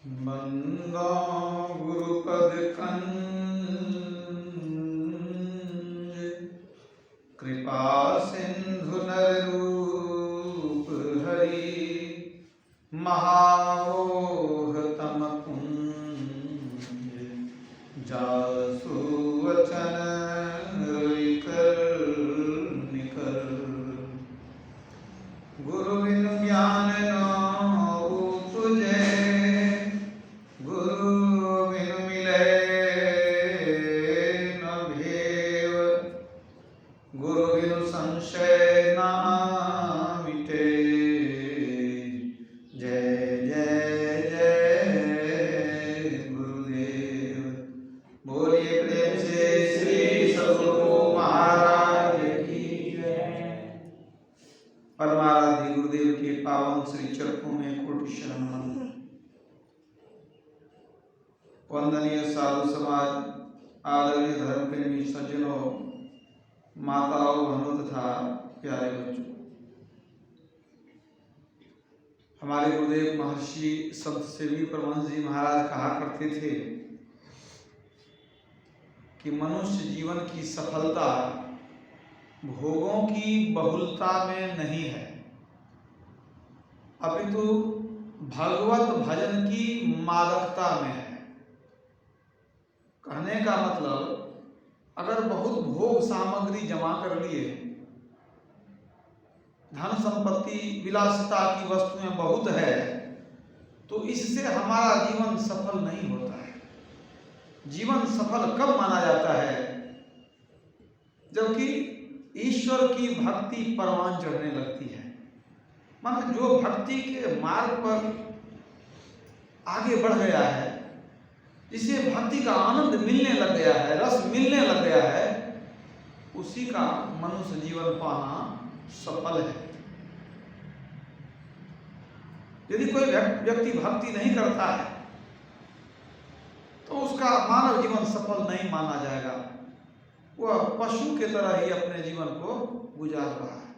बंदा गुरुपद कंज कृपा सिंधु नरूप हरि महामोह तम पुंज जासु वचन कर निकर गुरु बिनु ज्ञान न उपजे गुरु बिनु मिले न भेव गुरु बिनु संशय न मिटे जय जय जय गुरुदेव। बोलिए प्रेम से श्री सद्गुरु महाराज की जय। परमाराध्य गुरुदेव के पावन श्री चरणों में कोटि शरण नमन। वंदनीय साधु समाज, आदरणीय धर्म प्रेमी सज्जनों, माताओं, बहनों तथा प्यारे बच्चों, हमारे गुरुदेव महर्षि संत सेवी परमहंस जी महाराज कहा करते थे कि मनुष्य जीवन की सफलता भोगों की बहुलता में नहीं है, अपितु भगवत भजन की मादकता में है। कहने का मतलब, अगर बहुत भोग सामग्री जमा कर लिए, धन संपत्ति विलासिता की वस्तुएं बहुत है, तो इससे हमारा जीवन सफल नहीं होता है। जीवन सफल कब माना जाता है? जबकि ईश्वर की भक्ति परवान चढ़ने लगती है। मानो जो भक्ति के मार्ग पर आगे बढ़ गया है, जिसे भक्ति का आनंद मिलने लग गया है, रस मिलने लग गया है, उसी का मनुष्य जीवन पाना सफल है। यदि कोई व्यक्ति भक्ति नहीं करता है तो उसका मानव जीवन सफल नहीं माना जाएगा। वह पशु के तरह ही अपने जीवन को गुजार रहा है।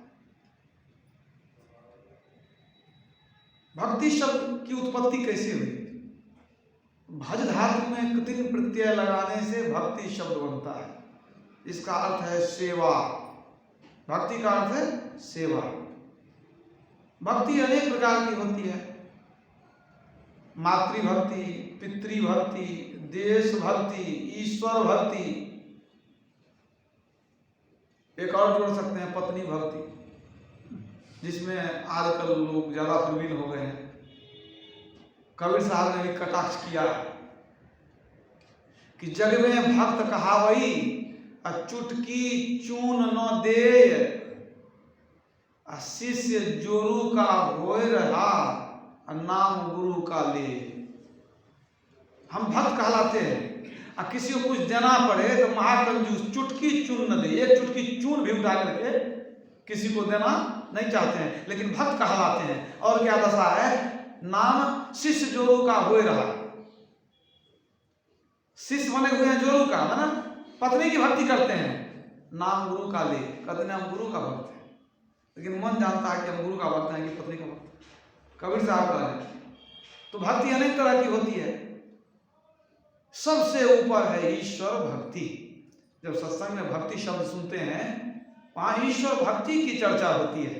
भक्ति शब्द की उत्पत्ति कैसे हुई? भज धातु में कृतिन प्रत्यय लगाने से भक्ति शब्द बनता है। इसका अर्थ है सेवा। भक्ति का अर्थ है सेवा। भक्ति अनेक प्रकार की होती है। मातृभक्ति, पितृभक्ति, देश भक्ति, ईश्वर भक्ति, एक और जोड़ सकते हैं पत्नी भक्ति, जिसमें आजकल लोग ज्यादा प्रवीण हो गए हैं। कबीर साहब ने भी कटाक्ष किया कि जग में भक्त कहावई चुटकी चून न दे, शिष्य जोरू का होय रहा नाम गुरु का ले। हम भक्त कहलाते हैं, किसी को कुछ देना पड़े तो महाकंजूस चुटकी चून न दे, एक चुटकी चून भी उठा करके किसी को देना नहीं चाहते हैं, लेकिन भक्त कहलाते हैं। और क्या दशा है? नाम शिष्य जोरू का होए रहा। शिष्य बने हुए हैं जोरू का, है ना? पत्नी की भक्ति करते हैं, नाम गुरु का ले, कहते हैं हम गुरु का भक्त है, लेकिन मन जानता है कि हम गुरु का भक्त हैं कि पत्नी का भक्त। कबीर साहब का है। तो भक्ति अनेक तरह की होती है। सबसे ऊपर है ईश्वर भक्ति। जब सत्संग में भक्ति शब्द सुनते हैं, वहां ईश्वर भक्ति की चर्चा होती है।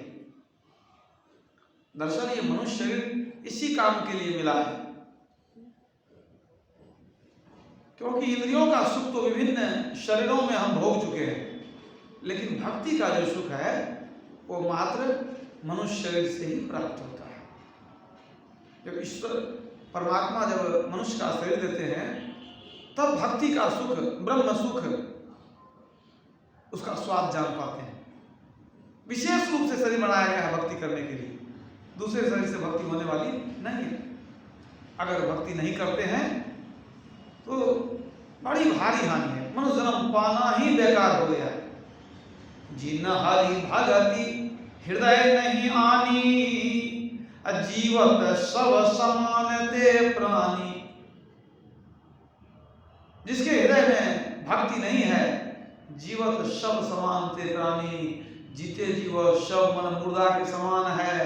दरअसल ये मनुष्य शरीर इसी काम के लिए मिला है, क्योंकि इंद्रियों का सुख तो विभिन्न शरीरों में हम भोग चुके हैं, लेकिन भक्ति का जो सुख है वो मात्र मनुष्य शरीर से ही प्राप्त होता है। जब ईश्वर परमात्मा जब मनुष्य का शरीर देते हैं, तब भक्ति का सुख, ब्रह्म सुख, उसका स्वाद जान पाते हैं। विशेष रूप से शरीर बनाया गया है भक्ति करने के लिए, दूसरे शरीर से भक्ति होने वाली नहीं है। अगर भक्ति नहीं करते हैं तो बड़ी भारी हानि है। मनुष्य जन्म पाना ही बेकार हो गया है। जिन हरि भगति हृदय नहीं आनी, जीवत सब समान ते प्राणी। जिसके हृदय में भक्ति नहीं है, जीवत सब समान ते प्राणी, जीते जीव सब मन मुर्दा के समान है।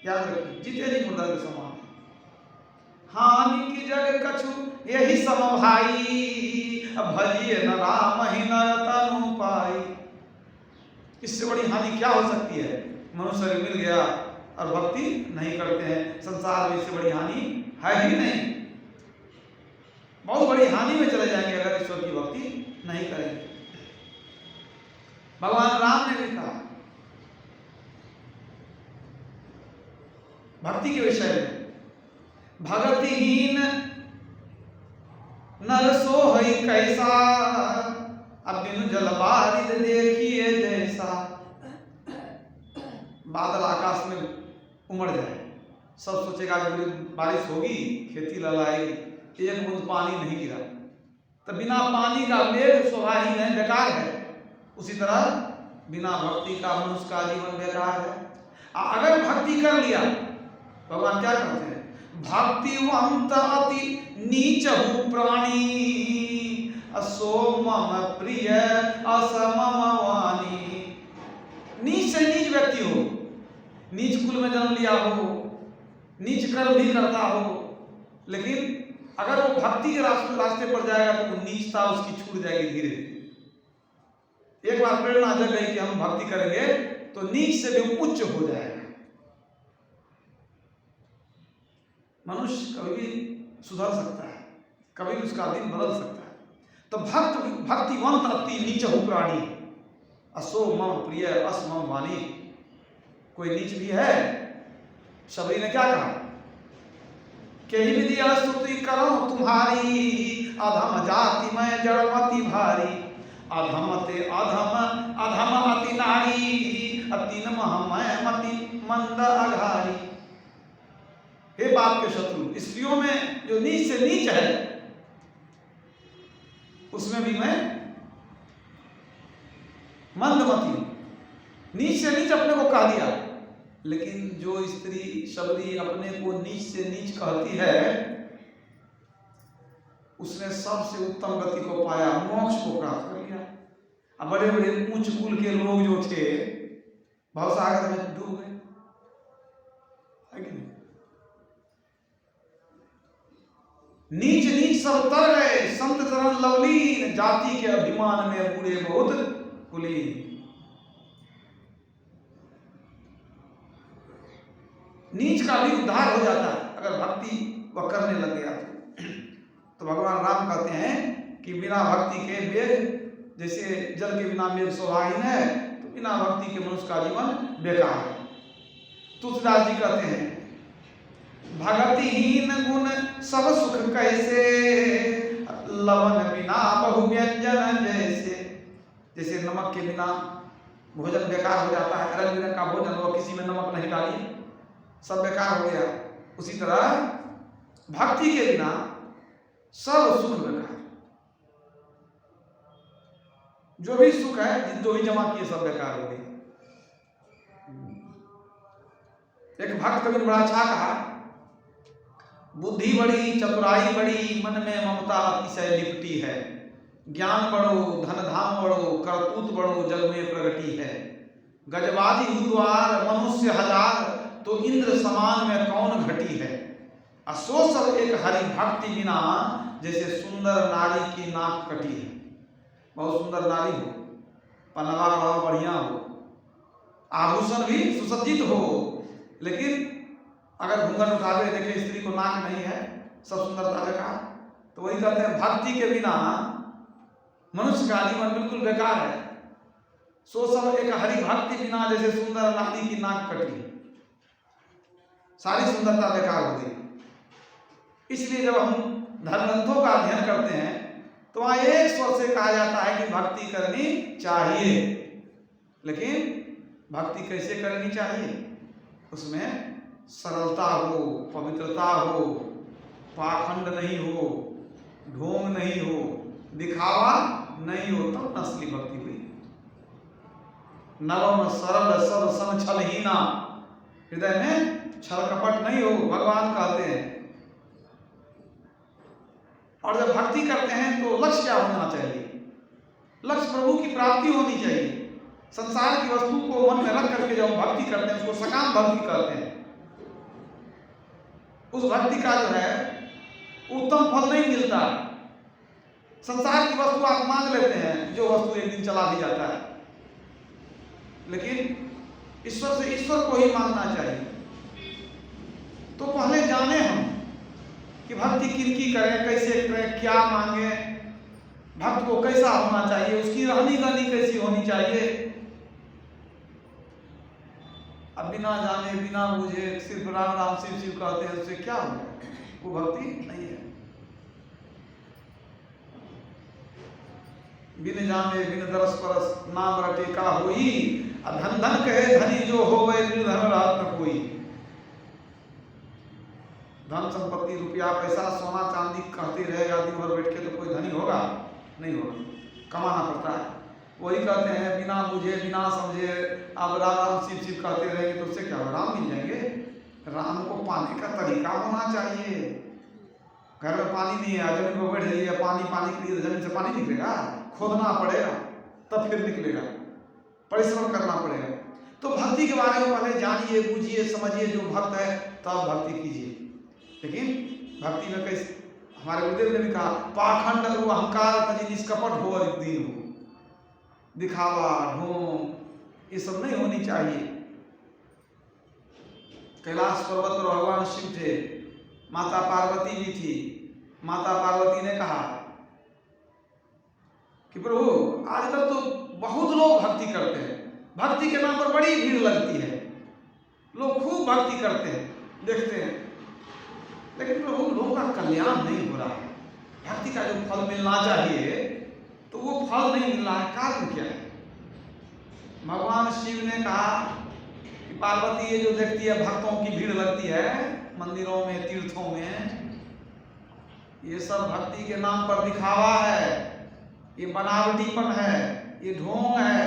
याद रखिए, जीते जी मुर्दा के समान है। हानि की जग कछु यही सम भाई, भजिए न राम ही नर तनु पाई। इससे बड़ी हानि क्या हो सकती है? मनुष्य शरीर मिल गया और भक्ति नहीं करते हैं। संसार में इससे बड़ी हानि है ही नहीं। बहुत बड़ी हानि में चले जाएंगे अगर ईश्वर की भक्ति नहीं करेंगे। भगवान राम ने भी कहा भक्ति के विषय में, भगतिहीन नर सोहई कैसा, अब बिनु जल बारिद देखिए जैसा। बादल आकाश में उमड़ जाए, सब सोचेगा कि बारिश होगी, खेती लहलाएगी, एक बूंद पानी नहीं गिरा, तो बिना पानी का मेघ शोभाहीन है, बेकार है। उसी तरह बिना भक्ति का मनुष्य का जीवन बेकार है। अगर भक्ति कर लिया, भगवान क्या करते हैं? भक्तिवंत अति नीच हूँ प्राणी, असो मम प्रिय असमम वाणी। नीच से नीच व्यक्ति हो, नीच कुल में जन्म लिया हो, नीच कर्म भी करता हो, लेकिन अगर वो भक्ति के रास्ते पर जाएगा तो वो नीचता उसकी छूट जाएगी धीरे धीरे। एक बार प्रेरणा जग गई कि हम भक्ति करेंगे तो नीच से भी उच्च हो जाएगा। मनुष्य कभी भी सुधर सकता है, कभी भी उसका दिन बदल सकता है। तो भक्तिवंत अति नीच हो प्राणी, असो मम प्रिय असमम वाणी। कोई नीच भी है? शबरी ने क्या कहा? कही विधि स्तुति करो तुम्हारी, अधम जाति में जड़मति भारी। अधमते अधम अधम अति नारी, अति नमः मति मंद अघारी। हे बाप के शत्रु, स्त्रियों में जो नीच से नीच है उसमें भी मैं मंदमती, नीच से नीच अपने को कह दिया। लेकिन जो स्त्री शबरी अपने को नीच से नीच कहती है, उसने सबसे उत्तम गति को पाया, मोक्ष को प्राप्त कर लिया। अब बड़े बड़े उच्च कुल के लोग जो थे भवसागर में डूब गए, है कि नहीं? नीच नीच सब तर गए, संत चरण लवलीन, जाति के अभिमान में बूढ़े बहुत कुलीन। नीच का भी उद्धार हो जाता है अगर भक्ति वह करने लग गया तो भगवान राम कहते हैं कि बिना भक्ति के मेघ जैसे जल के बिना मेघ शोभाहीन है, तो बिना भक्ति के मनुष्य का जीवन बेकार है। तुलसीदास जी कहते हैं भगतिहीन गुण सब सुख कैसे, लवन बिना बहु व्यंजन जैसे। जैसे नमक के बिना भोजन बेकार हो जाता है, रंग बिरंग का भोजन हो, किसी में नमक नहीं डालिए सब बेकार हो गया, उसी तरह भक्ति के बिना सब सुख बेकार। जो भी सुख है, जो भी जमा किए सब बेकार हो गए। एक भक्त कवि ने बड़ा अच्छा कहा, बुद्धि बड़ी चतुराई बड़ी, मन में ममता अतिशय लिपटी है। ज्ञान बढ़ो धन धाम बढ़ो, करतूत बढ़ो जग में प्रगति है। गजबादी हुद्वार मनुष्य हजार, तो इंद्र समान में कौन घटी है। असो सब एक हरि भक्ति बिना, जैसे सुंदर नारी की नाक कटी है। बहुत सुंदर नारी हो, पहनावा ओढ़ावा बढ़िया हो, आभूषण भी सुसज्जित हो, लेकिन अगर घूंघट उठावे देखे स्त्री को नाक नहीं है, सब सुंदरता बेकार। तो वही कहते हैं भक्ति के बिना मनुष्य का जीवन बिल्कुल बेकार है। सो सब एक हरि भक्ति बिना, जैसे सुंदर नारी की नाक कटी, सारी सुंदरता बेकार हो गई। इसलिए जब हम धर्मग्रंथों का अध्ययन करते हैं तो वहां एक स्वर से कहा जाता है कि भक्ति करनी चाहिए, लेकिन भक्ति कैसे करनी चाहिए? उसमें सरलता हो, पवित्रता हो, पाखंड नहीं हो, ढोंग नहीं हो, दिखावा नहीं हो, तब तो असली भक्ति हुई। नरम सरल सब सम छलहीना, हृदय में छल कपट नहीं हो, भगवान कहते हैं। और जब भक्ति करते हैं तो लक्ष्य क्या होना चाहिए? लक्ष्य प्रभु की प्राप्ति होनी चाहिए। संसार की वस्तु को मन में रख करके जब हम भक्ति करते हैं उसको सकाम भक्ति कहते हैं। उस भक्ति का जो है उत्तम फल नहीं मिलता। संसार की वस्तु आप मांग लेते हैं, जो वस्तु एक दिन चला भी जाता है, लेकिन ईश्वर से ईश्वर को ही मांगना चाहिए। तो पहले जाने हम कि भक्ति किनकी करें, कैसे करें, क्या मांगे, भक्त को कैसा होना चाहिए, उसकी रहनी गहनी कैसी होनी चाहिए। अब बिना जाने बिना बुझे सिर्फ राम राम शिव शिव कहते हैं, उससे क्या होगा? वो भक्ति नहीं है। बिन जाने बिन दरस परस नाम रटे का होई, धन धन कहे धनी जो होवे निर्धन रहत न कोई। धन संपत्ति रुपया पैसा सोना चांदी कहते रहेगा दिन भर बैठ के, तो कोई धनी होगा? नहीं होगा, कमाना पड़ता है। वही कहते हैं बिना बुझे बिना समझे अब राम राम शिव शिव कहते रहेंगे तो उससे क्या होगा? राम मिल जाएंगे? राम को पाने का तरीका होना चाहिए। घर में पानी नहीं है, जमीन पर बैठ जाइए, पानी पानी के लिए जमीन से पानी निकलेगा? खोदना पड़ेगा तब फिर निकलेगा, परिश्रम करना पड़ेगा। तो भक्ति के बारे में पहले जानिए, बूझिए, समझिए, जो भक्त है तब भक्ति कीजिए। लेकिन भक्ति में कैसे, हमारे गुरुदेव ने भी कहा, पाखंड और अहंकार तजी निष्कपट हो दीन हो, दिखावा ढोंग ये सब नहीं होनी चाहिए। कैलाश पर्वत पर भगवान शिव थे, माता पार्वती भी थी। माता पार्वती ने कहा कि प्रभु आजकल तो बहुत लोग भक्ति करते हैं, भक्ति के नाम पर बड़ी भीड़ लगती है, लोग खूब भक्ति करते हैं, देखते हैं, लेकिन प्रभु लोगों का कल्याण नहीं हो रहा है। भक्ति का जो फल मिलना चाहिए तो वो फल नहीं मिल रहा है। कारण क्या है? भगवान शिव ने कहा कि पार्वती ये जो देखती है भक्तों की भीड़ लगती है मंदिरों में, तीर्थों में, ये सब भक्ति के नाम पर दिखावा है, ये बनावटीपन है, ये ढोंग है,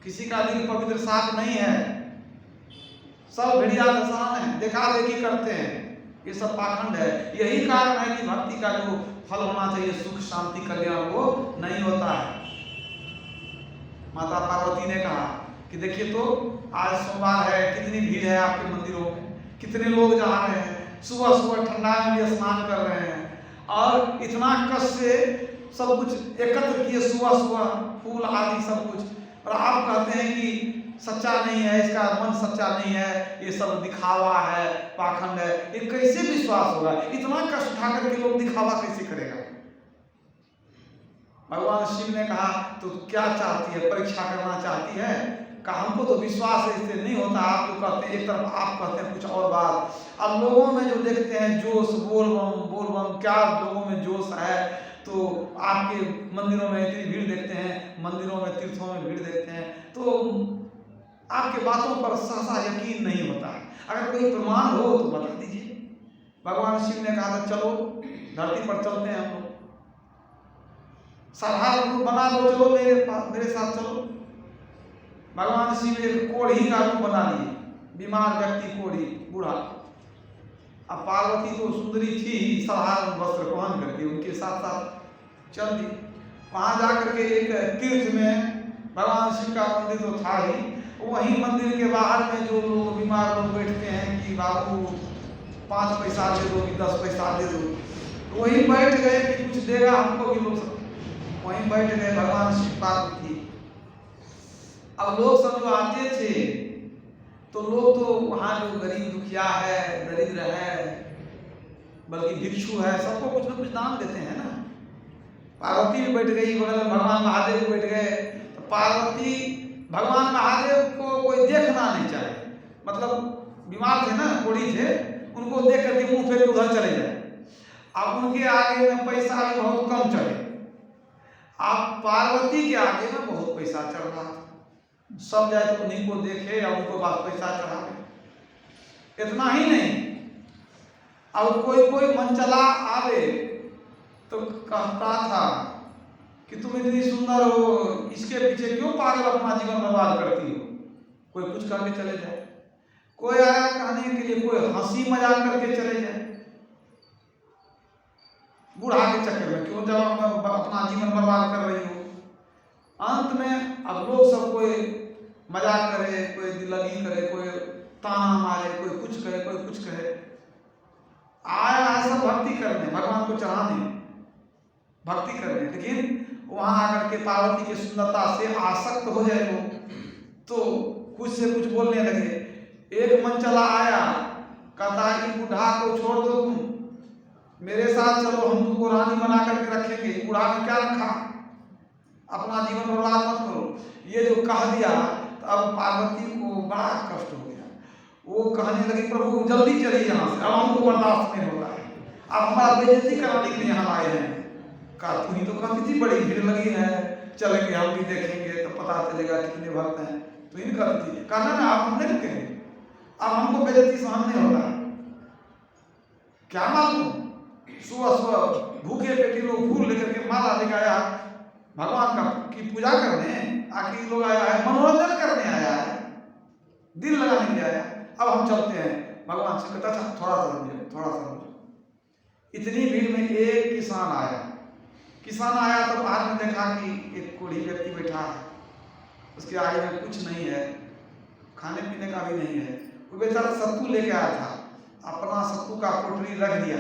किसी का दिल पवित्र साफ नहीं है, सब भिड़िया दसान है, देखा देखी करते हैं, ये सब पाखंड है। यही कारण है कि भक्ति का जो फल होना चाहिए सुख शांति कल्याण वो नहीं होता है। माता पार्वती ने कहा कि देखिए तो आज सोमवार है, कितनी भीड़ है आपके मंदिरों में, कितने लोग जा रहे हैं, सुबह सुबह ठंडा में भी स्नान कर रहे हैं, और इतना कष्ट से सब कुछ एकत्र किए, सुबह सुबह फूल आदि सब कुछ, और आप कहते हैं कि सच्चा नहीं है, इसका मन सच्चा नहीं है, ये सब दिखावा है, पाखंड है। ये कैसे विश्वास होगा? इतना कष्ट उठा करके लोग दिखावा कैसे करेगा? भगवान शिव ने कहा तो क्या चाहती है, परीक्षा करना चाहती है? कहा हमको तो विश्वास है, इससे नहीं होता। आप तो कहते हैं एक तरफ, आप कहते हैं कुछ और बात। अब लोगों में जो देखते हैं जोश, बोल बम क्या लोगों में जोश है, तो आपके मंदिरों में इतनी भीड़ देखते हैं, मंदिरों में तीर्थों में भीड़ देखते हैं, तो आपके बातों पर सहसा यकीन नहीं होता है। अगर कोई प्रमाण हो तो बता दीजिए। भगवान शिव ने कहा था चलो धरती पर चलते हैं हम लोग, साधारण रूप बना लो, चलो मेरे साथ चलो। भगवान शिव एक कोढ़ी का रूप बना लिए, बीमार व्यक्ति कोढ़ी, बूढ़ा। अब पार्वती तो सुंदरी थी ही, साधारण वस्त्र पहन करके उनके साथ साथ चल दी। वहां जाकर के एक तीर्थ में भगवान शिव का मंदिर तो था ही, वहीं मंदिर के बाहर में जो लोग बीमार लोग बैठते हैं कि बाबू 5 पैसा दे दो कि 10 पैसा दे दो, तो वहीं बैठ गए कि कुछ देगा हमको भी। लोग वहीं बैठ गए, भगवान शिव पार्वती। अब लोग सब जो आते थे तो लोग तो वहाँ जो गरीब दुखिया है, दरिद्र है, बल्कि भिक्षु है, सबको कुछ न कुछ दान देते हैं ना। पार्वती भी बैठ गई, बगल में भगवान महादेव बैठ गए। तो पार्वती भगवान महादेव को कोई देखना नहीं चाहे, मतलब बीमार थे ना, कोढ़ी थे, उनको देख करके मुंह फेर उधर चले जाए। अब उनके आगे में पैसा भी बहुत कम चले, अब पार्वती के आगे में बहुत पैसा चल रहा था। सब जाए तो उन्हीं को देखे या उनको पास पैसा चढ़ावे। इतना ही नहीं, अब कोई मन चला आवे तो कहता था कि तुम इतनी सुंदर हो, इसके पीछे क्यों पागल अपना जीवन बर्बाद करती हो। कोई कुछ करके चले जाए, कोई आया कहने के लिए, कोई हंसी मजाक करके चले जाए। बूढ़ा के चक्कर में क्यों जब अपना जीवन बर्बाद कर रही हो। अंत में अब लोग सब कोई मजाक करे, कोई दिल्लगी करे, कोई ताना मारे, कोई कुछ कहे, कोई कुछ कहे। आया है सब भक्ति करने, भगवान को चढ़ाने, भक्ति करने, लेकिन वहां आकर के पार्वती की सुंदरता से आसक्त हो जाए लोग, तो कुछ से कुछ बोलने लगे। एक मन चला आया, कहता कि बूढ़ा को छोड़ दो, तुम मेरे साथ चलो, हम तुमको रानी बना करके रखेंगे। बूढ़ा ने क्या रखा, अपना जीवन बर्बाद मत करो। ये जो कह दिया, तो अब पार्वती को बड़ा कष्ट हो गया। वो कहने लगी, प्रभु जल्दी चलिए यहाँ से, अब हमको बर्दाश्त नहीं होता है, अब हमारा बेइज्जती कराने के लिए यहाँ आए हैं। कहा तू ही तो कहती थी बड़ी भीड़ लगी है, चलेंगे हम भी देखेंगे तो पता चलेगा कितने भक्त हैं। तो इन कहती थी, कहना ना आप हम नहीं रुकेंगे, अब हमको बेइज्जती सहन नहीं होता। क्या मालूम सुबह सुबह भूखे पेटी लोग फूल लेकर के माला लेकर आया भगवान का की पूजा करने, आखिर लोग आया है मनोरंजन करने आया है, दिल लगाने के आया। अब हम चलते हैं। भगवान से कहता था थोड़ा सा रुकिए, थोड़ा सा रुकिए। इतनी भीड़ में एक किसान आया। किसान आया तो बाहर में देखा कि एक कोढ़ी व्यक्ति बैठा है, उसके आगे में कुछ नहीं है, खाने पीने का भी नहीं है। वो बेचारा सत्तू लेके आया था, अपना सत्तू का पोटली रख दिया।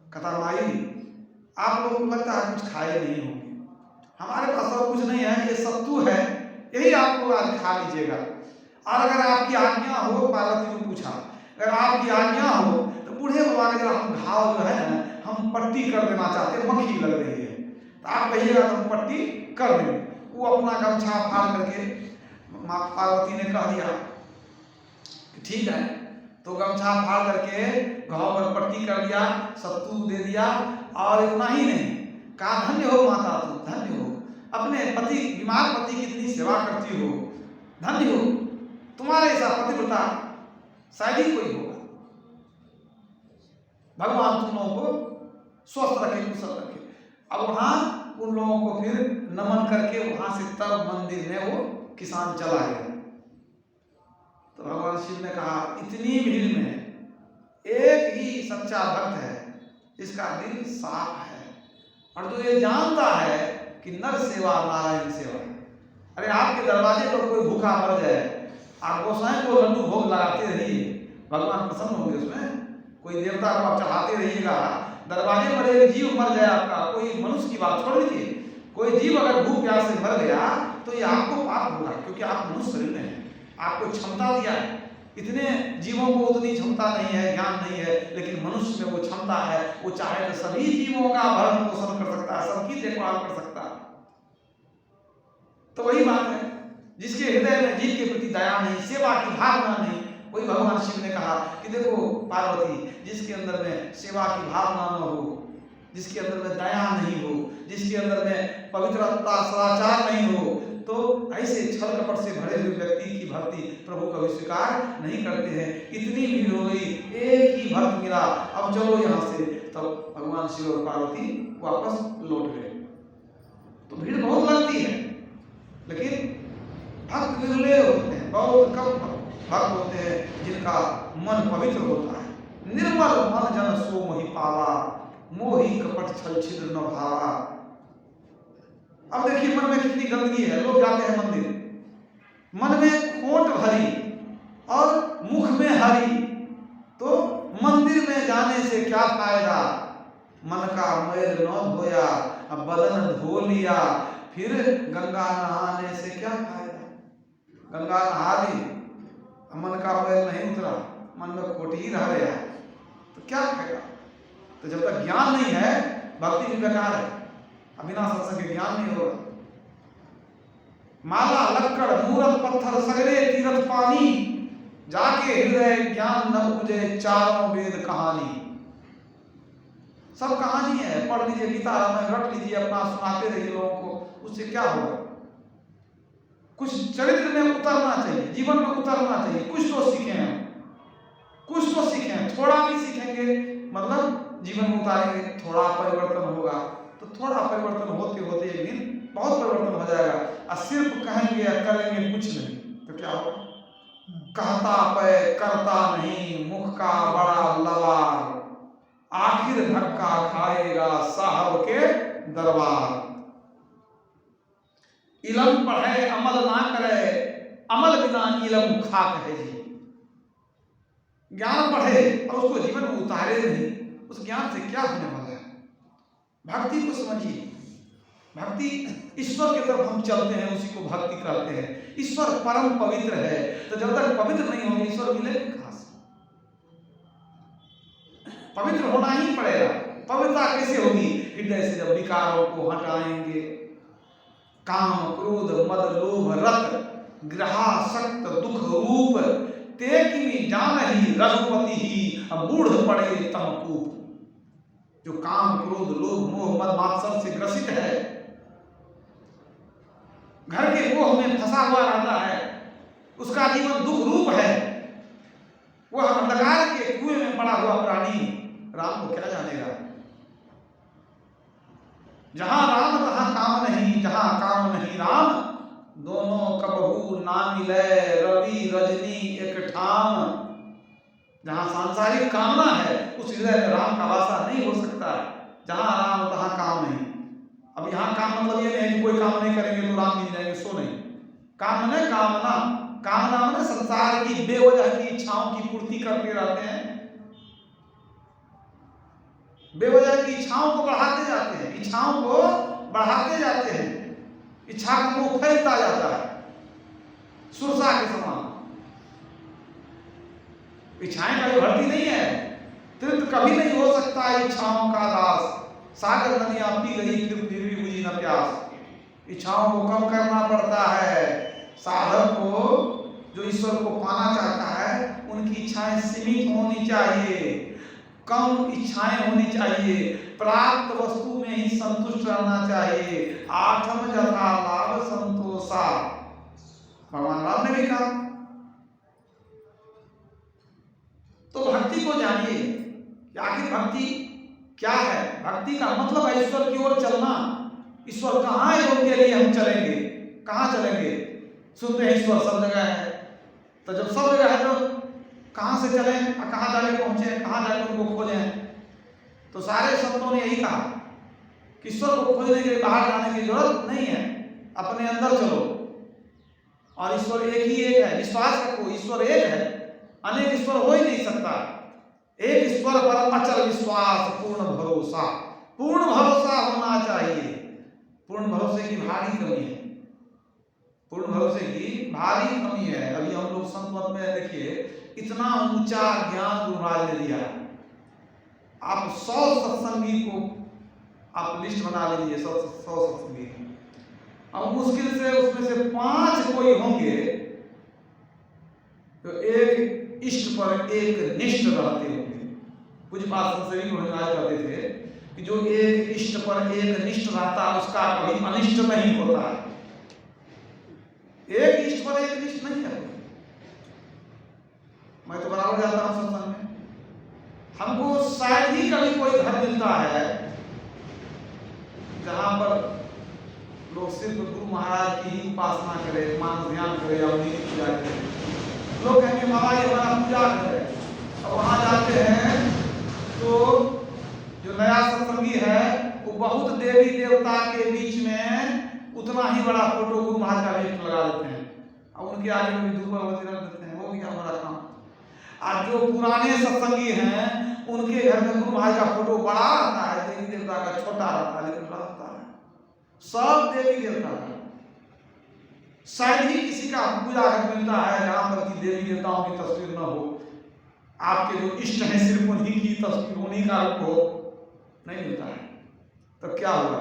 कहता माई आप लोग को लगता है कुछ खाए नहीं होंगे, हमारे पास और कुछ नहीं है, ये सत्तू है, यही आप लोग आज खा लीजिएगा। और अगर आपकी आज्ञा हो, पार्वती ने पूछा, अगर आपकी आज्ञा हो तो बूढ़े बाबा के जरा हम घाव जो है ना, हम पट्टी कर देना चाहते हैं, मक्खी लग रही है, तो आप कहिएगा तो हम पट्टी कर देंगे। वो अपना गमछा फाड़ करके माँ पार्वती ने कह दिया कि ठीक है, तो गमछा फाड़ करके घाव पर पट्टी कर दिया, सत्तू दे दिया। और इतना ही नहीं, कहा धन्य हो माता, तू धन्य हो, अपने पति बीमार पति की इतनी सेवा करती हो, धन्य हो, तुम्हारे ऐसा पतिव्रता शायद ही कोई होगा। भगवान तुम लोगों को स्वस्थ रखे, कुशल रखे। अब वहां उन लोगों को फिर नमन करके वहां से तब मंदिर में वो किसान चला गया। तो भगवान शिव ने कहा इतनी भीड़ में एक ही सच्चा भक्त है, इसका दिल साफ है और जो ये जानता है कि नर सेवा नारायण सेवा। अरे आपके दरवाजे पर कोई भूखा मर जाए, आप गोसाई को लड्डू भोग लगाते रहिए, भगवान प्रसन्न होंगे उसमें। कोई देवता को आप चढ़ाते रहिएगा, दरवाजे पर एक जीव मर जाए आपका, कोई मनुष्य की बात छोड़ दीजिए, कोई जीव अगर भूख प्यास से मर गया तो ये आपको पाप होगा, क्योंकि आप मनुष्य शरीर में हैं, आपको क्षमता दिया है। इतने जीवों को उतनी क्षमता नहीं है, ज्ञान नहीं है, लेकिन मनुष्य में वो क्षमता है। वो चाहे तो सभी जीवों का भरण पोषण कर सकता है, सबकी देखभाल कर सकता है। तो वही बात है, जिसके हृदय में जीव के प्रति दया नहीं, सेवा की भावना नहीं, वही भगवान शिव ने कहा कि देखो पार्वती, जिसके अंदर में सेवा की भावना न हो, जिसके अंदर में दया नहीं हो, जिसके अंदर में पवित्रता सदाचार नहीं हो, तो ऐसे छल कपट से भरे हुए व्यक्ति की भक्ति प्रभु कभी स्वीकार नहीं करते हैं। इतनी भीड़ हो गई, एक ही भक्त मिला, अब चलो यहाँ से। तब भगवान शिव और पार्वती वापस लौट गए। तो भीड़ बहुत लगती है, लेकिन भक्त विरले होते हैं, बहुत कम भक्त होते हैं जिनका मन पवित्र होता है। निर्मल मन जन सो मोहि पावा, मोहि कपट छल छिद्र न भावा। अब देखिए मन में कितनी गंदगी है। लोग जाते हैं मंदिर, मन में खोट भरी और मुख में हरी, तो मंदिर में जाने से क्या फायदा। मन का मैल न धोया, अब बदन धो लिया, फिर गंगा नहाने से क्या फायदा। गंगा नहा ली, मन का मैल नहीं उतरा, मन में खोट ही रह गया, तो क्या फायदा। तो जब तक ज्ञान नहीं है, भक्ति भी बेकार है, बिना सत्संग के ज्ञान नहीं होगा। माला लक्कड़ मूरत पत्थर सगरे तीरथ पानी, जाके हृदय ज्ञान न उपजे चारों वेद कहानी। सब कहानी है, पढ़ लीजिए गीता रामायण, रट लीजिए, अपना सुनाते रहिए लोगों को, उससे क्या होगा। कुछ चरित्र में उतरना चाहिए, जीवन में उतरना चाहिए, कुछ तो सीखें हम, कुछ तो सीखें। थोड़ा भी सीखेंगे मतलब जीवन में उतारेंगे, थोड़ा परिवर्तन होगा। तो थोड़ा परिवर्तन होते होते एक दिन बहुत परिवर्तन हो जाएगा। और सिर्फ कहेंगे या करेंगे कुछ नहीं तो क्या होगा। कहता पे करता नहीं, मुख का बड़ा लवार, आखिर धक्का खाएगा साहब के दरबार। इलम पढ़े अमल ना करे, अमल बिना इलम खाक है जी। ज्ञान पढ़े और उसको जीवन में उतारे नहीं, उस ज्ञान से क्या होने वाला है? भक्ति को समझिए। भक्ति ईश्वर की तरफ हम चलते हैं, उसी को भक्ति कहते हैं। ईश्वर परम पवित्र है, तो जब तक पवित्र नहीं होंगे ईश्वर मिलेंगे कहां से? पवित्र होना ही पड़ेगा। पवित्रता कैसे होगी? हृदय से जब विकारों को हटाएंगे, काम क्रोध मद लोभ रत ग्रहासक्त दुख रूप ते किमी जान ही रघुपति ही बूढ़ पड़े तमकूप। जो काम क्रोध लोभ मोह मद मात्सर्य से ग्रसित है, घर के मोह में फंसा हुआ रहता है, उसका जीवन दुख रूप है। वह अंधकार के कुएं में पड़ा हुआ प्राणी राम को क्या जानेगा? जहां राम तहां काम नहीं, जहां काम नहीं राम, दोनों कबहू ना मिले रवि रजनी एक ठाम। जहां सांसारिक कामना है उस हृदय में राम का वासा नहीं हो सकता। जहां राम तहां काम नहीं। अब यहाँ काम मतलब ये नहीं है कि कोई काम नहीं करेंगे तो राम मिल जाएंगे, सो नहीं। काम में कामना, कामना में संसार की बेवजह की इच्छाओं की पूर्ति करते रहते हैं, बेवजह की इच्छाओं को बढ़ाते जाते हैं, इच्छाओं को बढ़ाते जाते हैं, इच्छा का मुंह फैलता जाता है सुरसा के समान। इच्छाएं कभी बढ़ती नहीं है, तृप्त कभी नहीं हो सकता इच्छाओं का दास। सागर नदियां पी गई फिर भी बुझी न प्यास। इच्छाओं को कम करना पड़ता है साधक को। जो ईश्वर को पाना चाहता है उनकी इच्छाएं सीमित होनी चाहिए, कम इच्छाएं होनी चाहिए, प्राप्त वस्तु में ही संतुष्ट रहना चाहिए। आठम यथा लाभ संतोषा, भगवान राम ने भी कहा। तो भक्ति को जानिए, आखिर भक्ति क्या है? भक्ति का मतलब है ईश्वर की ओर चलना। ईश्वर कहाँ है उनके लिए हम चलेंगे? कहाँ चलेंगे? सुनते हैं ईश्वर सब जगह है, तो जब सब जगह है तो कहाँ से चलें, कहाँ जाके पहुंचे, कहाँ जाके उनको खोजें? तो सारे संतों ने यही कहा कि ईश्वर को खोजने के लिए बाहर जाने की जरूरत नहीं है, अपने अंदर चलो। और ईश्वर एक ही एक है, विश्वास रखो ईश्वर एक है, अनेक ईश्वर हो ही नहीं सकता। एक ईश्वर पर अचल विश्वास, पूर्ण भरोसा। पूर्ण भरोसा होना चाहिए। पूर्ण भरोसे की भारी कमी है, पूर्ण भरोसे की भारी कमी है। अभी हम लोग संत मत में देखिए, इतना ऊंचा ज्ञान गुरु महाराज ने दिया। आप 100 सत्संगी को आप लिस्ट बना लीजिए, 100 सत्संगी। अब मुश्किल से उसमें से 5 कोई होंगे तो एक इष्ट पर एक निष्ठ रहते होंगे। कुछ बात संसदी महाराज कहते थे कि जो एक इष्ट पर एक निष्ठ रहता है उसका कभी अनिष्ट नहीं होता है। एक इष्ट पर एक निष्ठ नहीं है। मैं तो बराबर जाता हूं सत्संग में, हमको शायद ही कभी कोई घर मिलता है जहां पर लोग सिर्फ गुरु महाराज की ही उपासना करें, मान ध्यान करें या उन्हीं की पूजा करें। लोग कहेंगे बाबा ये हमारा पूजा करें, और वहां जाते हैं तो जो नया सत्संगी है वो बहुत देवी देवता के बीच में उतना ही बड़ा फोटो गुरु महाराज का भी लगा देते हैं, और उनके आगे में धूप अगरबत्ती रख देते हैं। हो गया हमारा काम। आज जो पुराने सत्संगी हैं उनके घर में गुरु महाराज का फोटो बड़ा आता है, देवी देवता का छोटा रहता है, लेकिन रहता है सब देवी देवता का। शायद ही किसी का पूजा घर मिलता है जहां पर कि देवी देवताओं की तस्वीर न हो, आपके जो इष्ट हैं सिर्फ उन्हीं की तस्वीर, उन्हीं का रूप हो, नहीं मिलता है। तो क्या हुआ?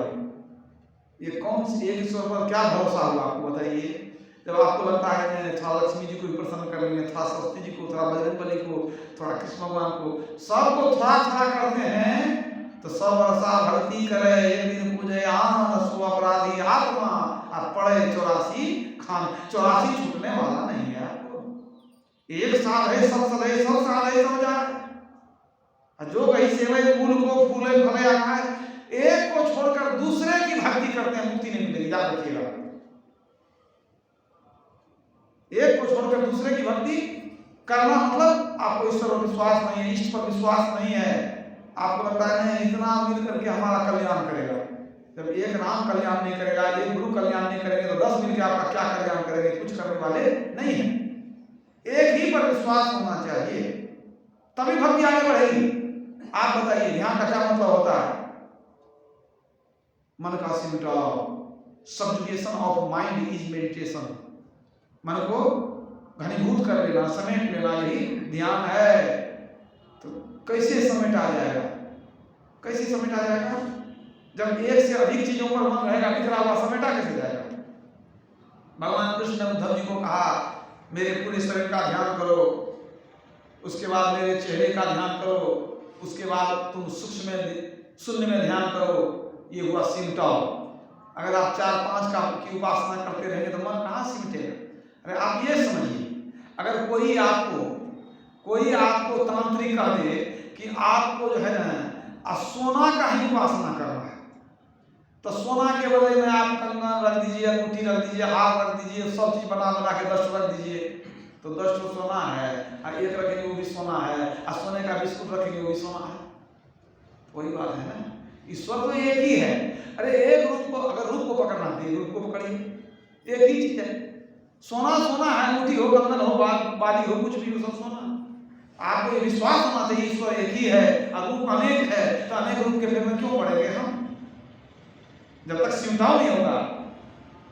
ये कौन सी एक ईश्वर पर क्या भरोसा हुआ आपको बताइए? जब आपको लगता है थोड़ा लक्ष्मी जी को भी प्रसन्न कर लेंगे, थोड़ा सरस्वती जी को, थोड़ा बजरंगबली को, थोड़ा कृष्ण भगवान को, सबको थोड़ा थोड़ा करते हैं तो सब वर्षा भक्ति करे एक दिन पूजे आन सो अपराधी आत्मा, आप पढ़े 84 खान। 84 छूटने वाला नहीं है आपको। एक साल है सब सदै, सब साल है सब जाए। जो कहीं सेवे मूल को फूले फले आए, एक को छोड़कर दूसरे की भक्ति करते हैं, मुक्ति नहीं मिलेगी, याद रखिएगा। एक को छोड़कर दूसरे की भक्ति करना मतलब आपको ईश्वर पर विश्वास नहीं है, इष्ट पर विश्वास नहीं है। आपको लगता है नहीं इतना मिल करके हमारा कल्याण करेगा, जब एक राम कल्याण नहीं करेगा, एक गुरु कल्याण नहीं करेंगे, तो 10 मिलकर आपका क्या कल्याण करेंगे? कुछ करने वाले नहीं है। एक ही पर विश्वास होना चाहिए, तभी भक्ति आगे बढ़ेगी। आप बताइए, ध्यान का क्या मतलब होता है? मन का सिमटाव, subjugation of mind is meditation. मन को घनीभूत कर लेना, समेट लेना, यही ध्यान है। तो कैसे समेट आ जाएगा? कैसे समेट आ जाएगा? जब एक से अधिक चीजों पर मन रहेगा, बिखरा हुआ, समेटा कैसे जाएगा? भगवान कृष्ण ने उद्धव जी को कहा, मेरे पूरे शरीर का ध्यान करो, उसके बाद मेरे चेहरे का ध्यान करो, उसके बाद तुम सूक्ष्म शून्य में ध्यान करो। ये हुआ सिमटाव। अगर आप 4-5 की उपासना करते रहेंगे तो मन कहाँ सिमटेगा? अरे आप ये समझिए, अगर कोई आपको तांत्रिक कह दे कि आपको जो है ना सोना का ही उपासना करना है, तो सोना के बदले में आप कंगन रख दीजिए, अंगूठी रख दीजिए, हार रख दीजिए, सब चीज बना के दस्त रख दीजिए, तो 10 तो सोना है, और एक रखेंगे वो भी सोना है, और सोने का बिस्कुट रखेंगे वो भी सोना है। वही बात है ना, ईश्वर तो एक ही है। अरे एक रूप को, अगर रूप को पकड़ना है, एक रूप को पकड़िए, एक ही चीज है। सोना सोना है, अंगूठी हो, कंगन हो, बाली हो, कुछ भी हो, सब सोना। आपको ये विश्वास होना चाहिए ईश्वर एक ही है और रूप अनेक है, तो अनेक रूप के फेर में क्यों पड़ेंगे हम? जब तक सिमटाव नहीं होगा,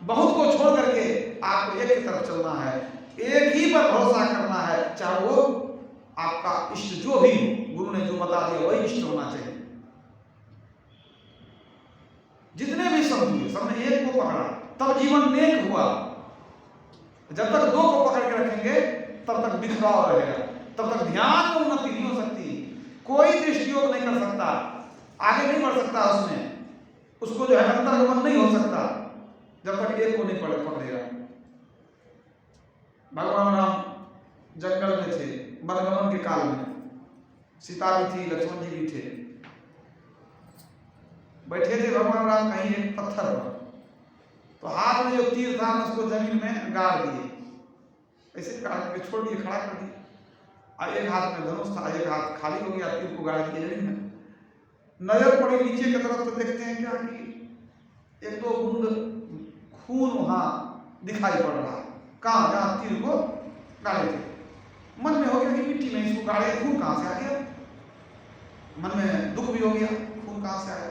बहुत को छोड़ करके आपको एक की तरफ चलना है, एक ही पर भरोसा करना है, चाहे वो आपका इष्ट जो भी गुरु ने जो बता दिया वही इष्ट होना चाहिए। जितने भी सब हुए, सबने एक को पकड़ा, तब जीवन नेक हुआ। जब तक 2 को पकड़ के रखेंगे तब तक बिखराव रहेगा, तब तक ध्यान में उन्नति नहीं हो सकती, कोई दृष्टियोग नहीं कर सकता, आगे नहीं बढ़ सकता, उसको जो है अंतर्गमन नहीं हो सकता जब तक एक को नहीं पकड़ेगा। भगवान राम जंगल में थे, वनगमन के काल में, सीता भी थी, लक्ष्मण जी भी थे। बैठे थे भगवान राम कहीं एक पत्थर पर, तो हाथ में जो तीर था उसको जमीन में गाड़ दिए, ऐसे गाड़ के छोड़ दिए, खड़ा कर दिए। और एक हाथ में धनुष था, एक हाथ खाली हो गया, तीर को गाड़ दिया जमीन में। नजर पड़ी नीचे की तरफ तो देखते हैं क्या कि 1-2 बूंद खून वहां दिखाई पड़ रहा है, कहां? जहां तीर को गाड़े थे। मन में हो गया कि मिट्टी में इसको गाड़े, खून कहां से आ गया? मन में दुख भी हो गया, खून कहां से आया?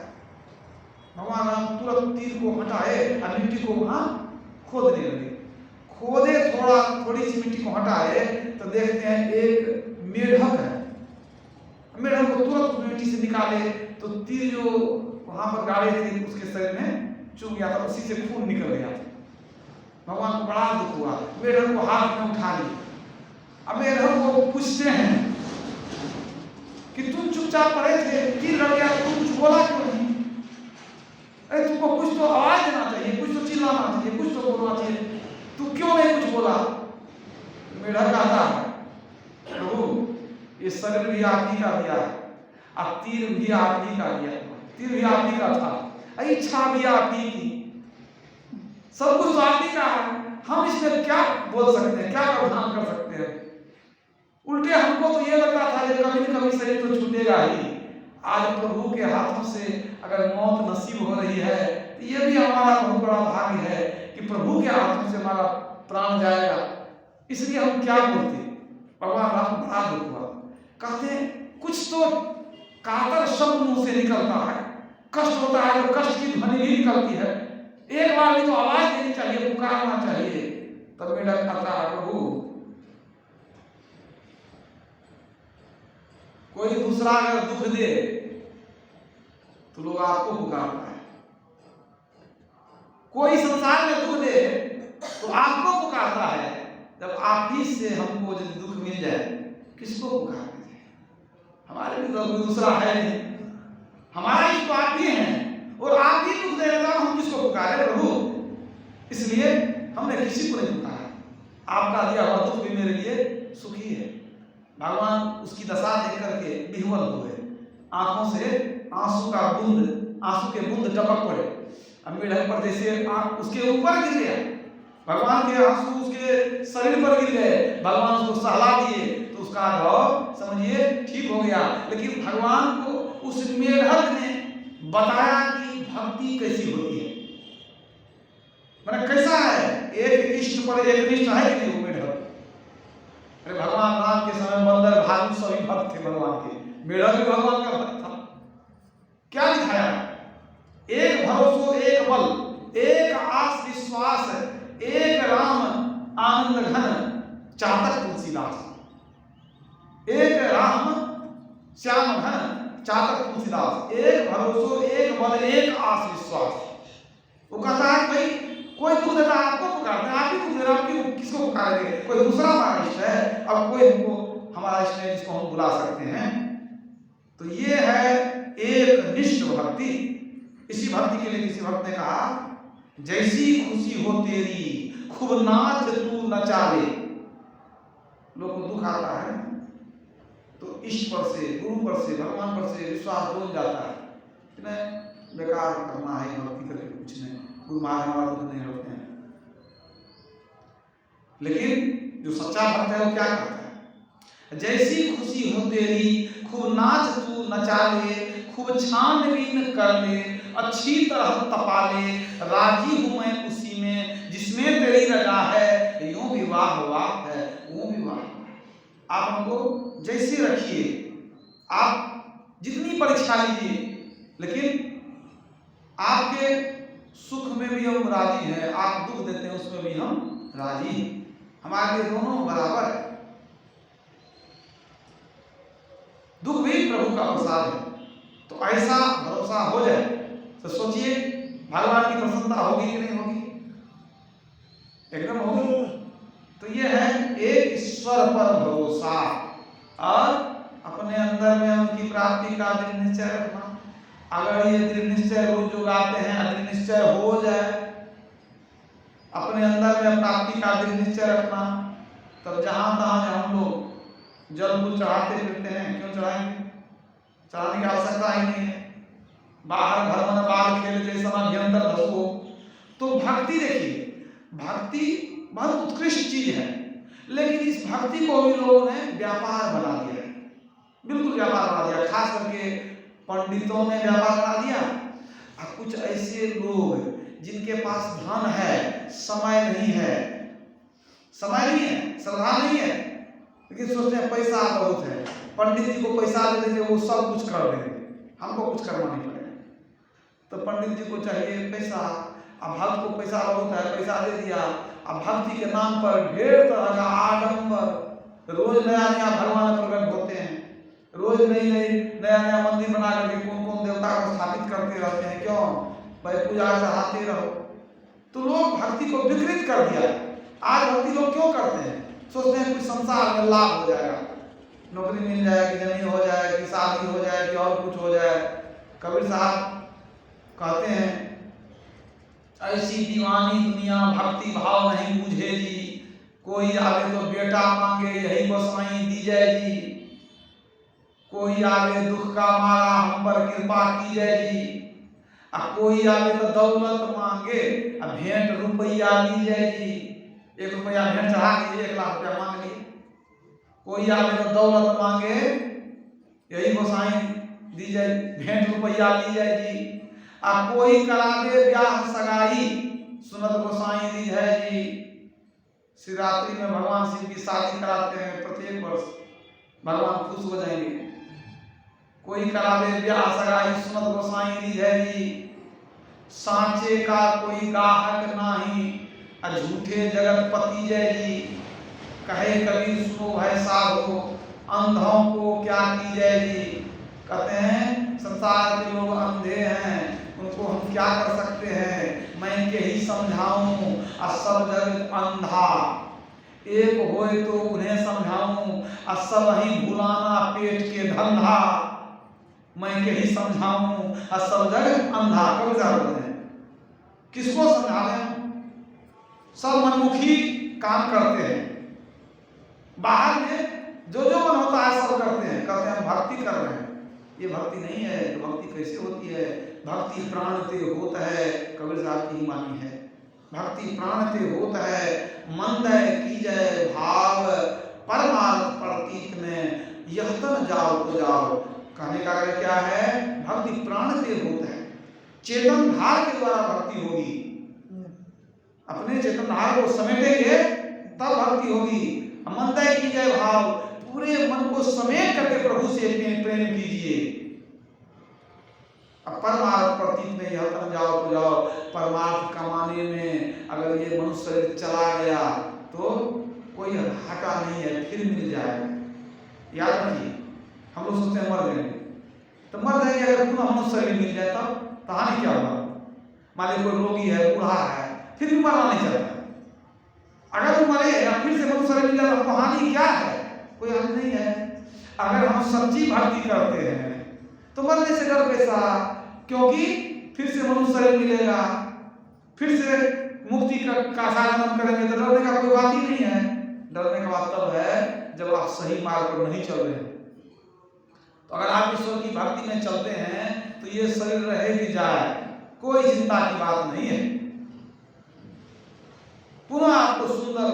भगवान राम तुरंत तीर को हटाए और मिट्टी को वहां खोदने लगे। खोदे, थोड़ी सी मिट्टी को हटाए तो देखते हैं एक मेढक है। मेढक को तुरंत मिट्टी से निकाले तो तीर जो वहां पर गाड़े थे उसके शरीर में चुभ गया था, उसी से खून निकल गया। भगवान को बड़ा दुख हुआ, मेढक को हाथ में उठा लिया। अब मेढक को पूछते हैं कि तुम चुपचाप पड़े थे, तीर लग गया, तुम कुछ बोला क्यों नहीं? अरे तुमको कुछ तो आवाज देना चाहिए, कुछ तो चिल्लाना चाहिए, कुछ तो बोलना चाहिए, तू क्यों नहीं कुछ बोला? मेढक कहता है, प्रभु ये शरीर भी आप ही का दिया है, अब तीर भी आप ही का दिया, तीर भी आप ही का था, इच्छा भी आप ही की, सब कुछ आप ही का है, हम इसमें क्या बोल सकते हैं, क्या प्रावधान कर सकते हैं? उल्टे हमको तो ये लगता था कि कभी न कभी शरीर तो छूटेगा ही। आज प्रभु के हाथों से अगर मौत नसीब हो रही है तो ये भी हमारा बहुत बड़ा भाग्य है कि प्रभु के हाथों से हमारा प्राण जाएगा। इसलिए हम क्या बोलते? भगवान राम बड़ा दुख हुआ, कहते कुछ तो कातर शब्द मुंह से निकलता है, कष्ट होता है तो कष्ट की ध्वनि भी निकलती है, एक बार भी तो आवाज देनी चाहिए, पुकारना चाहिए। तब मेढक कहता है, प्रभु कोई दूसरा अगर दुख दे तो लोग आपको पुकारता है, कोई संसार में दुख दे तो आपको पुकारता है। जब आप ही से हमको यदि दुख मिल जाए किसको पुकारते थे? हमारे भी तो कोई दूसरा है नहीं, हमारा ही तो आप ही हैं, और आप ही दुख दे रहे तो हम किसको पुकारे प्रभु? इसलिए हमने किसी को नहीं पुकारा, आपका दिया हुआ दुख भी मेरे लिए सुखी है। भगवान उसकी दशा देख करके विह्वल हुए, आंखों से आंसू के बूंद टपक पड़े। मेढक पर जैसे उसके ऊपर गिर गया, भगवान के आंसू उसके शरीर पर गिर गए, भगवान उसको सहला दिए तो उसका घाव समझिए ठीक हो गया। लेकिन भगवान को उस मेढक ने बताया कि भक्ति कैसी होती है, मैंने कैसा है, एक इष्ट पर एक निष्ठ है कि नहीं वो मेढक। अरे भगवान राम के समय बंदर भालू सभी भक्त थे भगवान के, मेढक भी भगवान का भक्त था। क्या दिखाया, एक भरोसो एक बल, एक आस विश्वास, एक राम आनंद घन चातक तुलसीदास। एक राम श्याम घन चातक तुलसीदास, एक भरोसो एक बल एक आस विश्वास। वो कहता है भाई कोई दुख देता है आपको पुकारते हैं, आप ही दुख दे रहे, आप क्यों किसको पुकारेंगे, कोई दूसरा हमारा इष्ट है, अब कोई हमको हमारा इष्ट है जिसको हम बुला सकते हैं। तो ये है एक निष्ठ भक्ति। इसी भक्ति के लिए किसी भक्त ने कहा, जैसी खुशी हो तेरी खूब नाच तू नचा ले। लोग को दुख आता है तो इष्ट पर से, गुरु पर से, भगवान पर से विश्वास डोल जाता है कि नहीं बेकार करना है, भक्ति करके कुछ नहीं, गुरु महाराज हमारा दुख नहीं होते हैं। लेकिन जो सच्चा भक्त है वो क्या करता है, जैसी खुशी हो तेरी खूब नाच तू नचा ले, खूब छानबीन कर ले, अच्छी तरह तपा ले, राजी हूं मैं उसी में जिसमें तेरी रजा है, यूं विवाह हुआ है वो विवाह। आप हमको जैसे रखिए, आप जितनी परीक्षा लीजिए, लेकिन आपके सुख में भी हम राजी हैं, आप दुख देते हैं उसमें भी हम राजी हैं, हमारे लिए दोनों बराबर है। दुख भी प्रभु का प्रसाद है। तो ऐसा भरोसा हो जाए तो सोचिए भगवान की प्रसन्नता होगी कि नहीं होगी, एकदम होगी। तो ये है एक ईश्वर पर भरोसा और अपने अंदर में उनकी प्राप्ति का दृढ़ निश्चय रखना। अगर ये दृढ़ निश्चय रोज जो गाते हैं दृढ़ निश्चय हो जाए, अपने अंदर में प्राप्ति का दृढ़ निश्चय रखना, तब जहां तहां हम लोग जल फूल चढ़ाते फिरते हैं, क्यों चढ़ाएंगे, चढ़ाने की आवश्यकता ही नहीं है। बाहर घर में बाल खेल जैसा अभ्यंतर धसो। तो भक्ति देखिए, भक्ति बहुत उत्कृष्ट चीज है, लेकिन इस भक्ति को भी लोगों ने व्यापार बना दिया है, बिल्कुल व्यापार बना दिया। खास करके पंडितों ने व्यापार बना दिया, और कुछ ऐसे लोग जिनके पास धन है, समय नहीं है, समय नहीं है, श्रद्धा नहीं है, लेकिन सोचते हैं पैसा बहुत है, पंडित जी को पैसा दे देंगे वो सब कुछ कर देंगे, हमको कुछ करना नहीं पड़ेगा। तो पंडित जी को चाहिए पैसा, अब भक्त को पैसा बहुत है, पैसा दे दिया, अब भक्ति के नाम पर ढेर तरह का आडंबर, रोज नया नया भगवान प्रकट होते हैं, रोज नई नई नया नया मंदिर बना करके कौन कौन देवता को स्थापित करते रहते हैं। क्यों भाई, पूजा चढ़ाते रहो। तो लोग भक्ति को विकृत कर दिया। आज भक्ति लोग क्यों करते हैं, सोचते हैं कुछ संसार में लाभ हो जाएगा, नौकरी मिल जाएगी, जमीन हो जाएगी, शादी हो जाएगी और कुछ हो जाए। कबीर साहब कहते हैं, ऐसी दीवानी दुनिया भक्ति भाव नहीं बूझे जी, कोई आवे तो बेटा मांगे यही गोसाई दीजय जी, कोई आवे दुख का मारा हम पर कृपा कीजय जी, अब कोई आवे तो दौलत मांगे अब भेंट रुपया लीजय जी। 1 रुपया भेंट चढ़ा दीजिए, 1 लाख रुपया मांग लिए। कोई आवे तो दौलत मांगे यही गोसाई दीजय, भेंट रुपया लीजय जी। अब कोई करा दे ब्याह सगाई सुनत गोसाई दीजय जी। शिवरात्रि में भगवान शिव की शादी कराते हैं प्रत्येक वर्ष, भगवान खुश हो जाएंगे। कोई करा दे ब्याह सगाई सुनत गोसाई दीजय जी। सांचे का कोई गाहक नाही झूठे जगतपति जय जी। कहे कबीर सुनो है साधो अंधों को क्या की जय जी। कहते हैं संसार के लोग अंधे हैं, उनको हम क्या कर सकते हैं, मैं के ही समझाऊं और सब जग अंधा। एक होए तो उन्हें समझाऊं और सब ही भुलाना पेट के धंधा। मैं के ही समझाऊं और सब जग अंधा। कभी बोलते हैं किसको समझावे, सब मनमुखी काम करते हैं, बाहर में जो जो मन होता है सब करते हैं, कहते हैं भक्ति कर रहे हैं। ये भक्ति नहीं है। तो भक्ति कैसे होती है, भक्ति प्राण ते होता है, कबीर साहब की ही वाणी है। भक्ति प्राण ते होता है, मन दय की जय भाव परमार्थ प्रतीक में यह तन जाओ तो जाओ। कहने का क्या है, भक्ति प्राण ते होता है। चेतन धार के द्वारा भक्ति होगी। अपने चेतन धार को समेटेंगे तब भक्ति होगी। मनदय की जय भाव, पूरे मन को समेट करके प्रभु से प्रेम कीजिए। अब परमार्थ प्रतीत में यह तन जाओ तो जाओ, परमार्थ कमाने में अगर ये मनुष्य चला गया तो कोई घाटा नहीं है, फिर मिल जाएगा। याद रखिए, हम लोग सोचते हैं मर जाएंगे, तो मर जाएंगे, अगर पुनः मनुष्य शरीर मिल जाए तब कहानी क्या होगा। मान लीजिए कोई रोगी है, बूढ़ा है, फिर भी मरना नहीं चाहता, अगर वो मरे या फिर से मनुष्य शरीर मिल जाए तो कहानी क्या है, कोई हानि नहीं है। अगर हम सच्ची भक्ति करते हैं तो मरने से डर कैसा, क्योंकि फिर से मनुष्य शरीर मिलेगा, फिर से मुक्ति का साधन करेंगे, तो डरने का कोई बात ही नहीं है। डरने का बात तब है जब आप सही मार्ग पर नहीं चल रहे हैं। तो अगर आप ईश्वर की भक्ति में चलते हैं तो ये शरीर रहे भी जाए, कोई चिंता की बात नहीं है। पुनः आपको सुंदर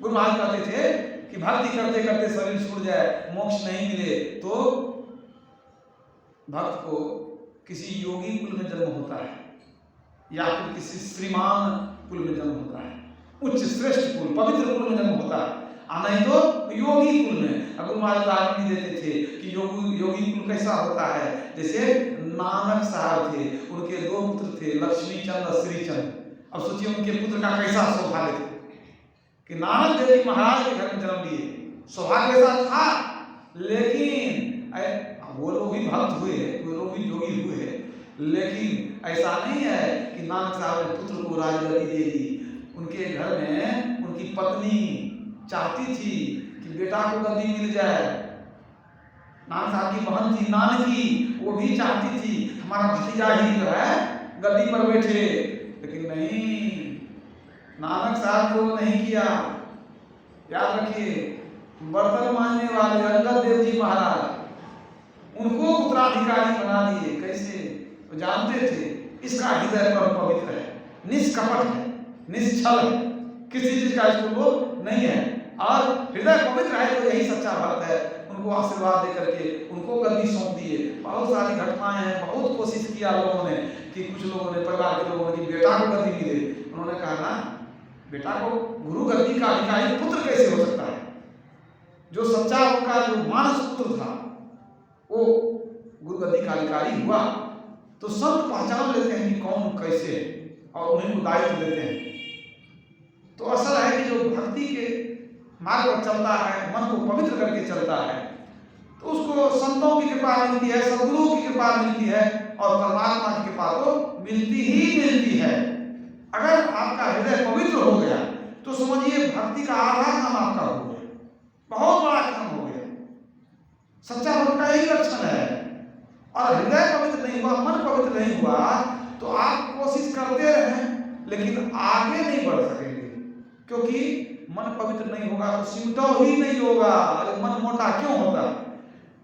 गुरु महाराज कहते थे कि भक्ति करते करते शरीर छूट जाए, मोक्ष नहीं मिले तो भक्त को किसी योगी कुल में जन्म होता है या फिर किसी श्रीमान कुल में जन्म होता है, उच्च श्रेष्ठ कुल, पवित्र कुल में जन्म होता है, नहीं तो योगी कुल में। गुरु महाराज आदमी देते थे कि योगी कुल कैसा होता है, जैसे नानक साहब थे, उनके 2 पुत्र थे, लक्ष्मी चंद और श्रीचंद। अब सोचिए उनके पुत्र का कैसा सौभाग्य था कि नानक देव जी महाराज के घर में जन्म लिए, सौभाग्य ऐसा था। लेकिन वो लोग भी भक्त हुए, वो लोग भी योगी हुए, लेकिन ऐसा नहीं है कि नानक साहब ने पुत्र को राजगद्दी दे दी। उनके घर में उनकी पत्नी चाहती थी कि बेटा को गद्दी मिल जाए। नानक साहब की बहन थी नानकी, वो भी चाहती थी हमारा भतीजा ही जो है गद्दी पर बैठे, लेकिन नहीं, नानक साहब को नहीं किया। याद रखिए, बर्तन मांजने वाले अंगद देव जी महाराज, उनको उत्तराधिकारी बना दिए। कैसे? वो जानते थे इसका हृदय पर पवित्र है, निष्कपट है, निश्चल है, किसी चीज का इसको लोभ नहीं है, और हृदय पवित्र है तो यही सच्चा भक्त है। उनको आशीर्वाद दे करके उनको गद्दी सौंप दिए। बहुत सारी घटनाएं हैं, बहुत कोशिश किया लोगों ने कि कुछ लोगों ने, परिवार के लोगों ने, कि बेटा को गद्दी मिले। उन्होंने कहा ना, बेटा को गुरु गद्दी का अधिकारी पुत्र कैसे हो सकता है। जो सच्चा उनका जो मानस पुत्र था वो गुरु गद्दी का अधिकारी हुआ। तो संत पहचान लेते हैं कि कौन कैसे, और उन्हीं को दायित्व देते हैं। तो असल है कि जो भक्ति के मार्ग पर चलता है, मन को पवित्र करके चलता है, तो उसको संतों की कृपा मिलती है, सद्गुरुओं की कृपा मिलती है, और परमात्मा की कृपा तो मिलती ही मिलती है। अगर आपका हृदय पवित्र हो गया तो समझिए भक्ति का आधा काम आपका हो गया, बहुत बड़ा काम हो गया। सच्चा भक्त का यही लक्षण है। और हृदय पवित्र नहीं हुआ, मन पवित्र नहीं हुआ, तो आप कोशिश करते रहें लेकिन आगे नहीं बढ़ सकेंगे, क्योंकि मन पवित्र नहीं होगा तो सिमटाव ही नहीं होगा। अरे मन मोटा क्यों होता?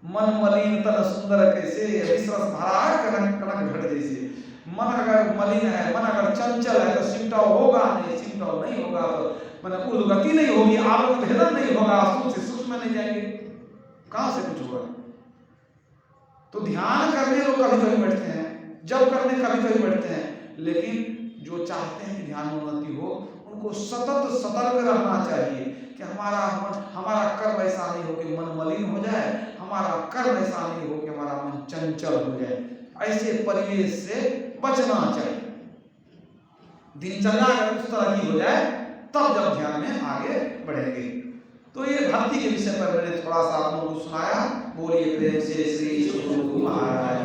मन मलिन तन सुंदर कैसे, विश्वास भरा कनक कनक घट जैसे। मन अगर मलिन है, मन अगर चंचल है तो सिमटाव होगा नहीं, सिमटाव नहीं होगा तो मतलब उद्गति नहीं होगी, आलोक भेदन नहीं होगा, सूक्ष्म से सूक्ष्म नहीं जाएंगे, कहां से कुछ होगा। तो ध्यान करने लोग कभी कभी बैठते हैं, जब करने कभी कभी बैठते हैं, लेकिन जो चाहते हैं कि ध्यान में उन्नति हो उनको सतत सतर्क रहना चाहिए कि हमारा कर्म ऐसा नहीं हो कि मन मलिन हो जाए, हमारा कर्म ऐसा नहीं हो कि हमारा मन चंचल हो जाए। ऐसे परिवेश से बचना चाहिए। दिनचर्या अगर उस तरह की हो जाए तब जब ध्यान में आगे बढ़ेंगे। तो ये भक्ति के विषय पर मैंने थोड़ा सा आप लोगों को सुनाया। बोलिए प्रेम से श्री गुरु महाराज।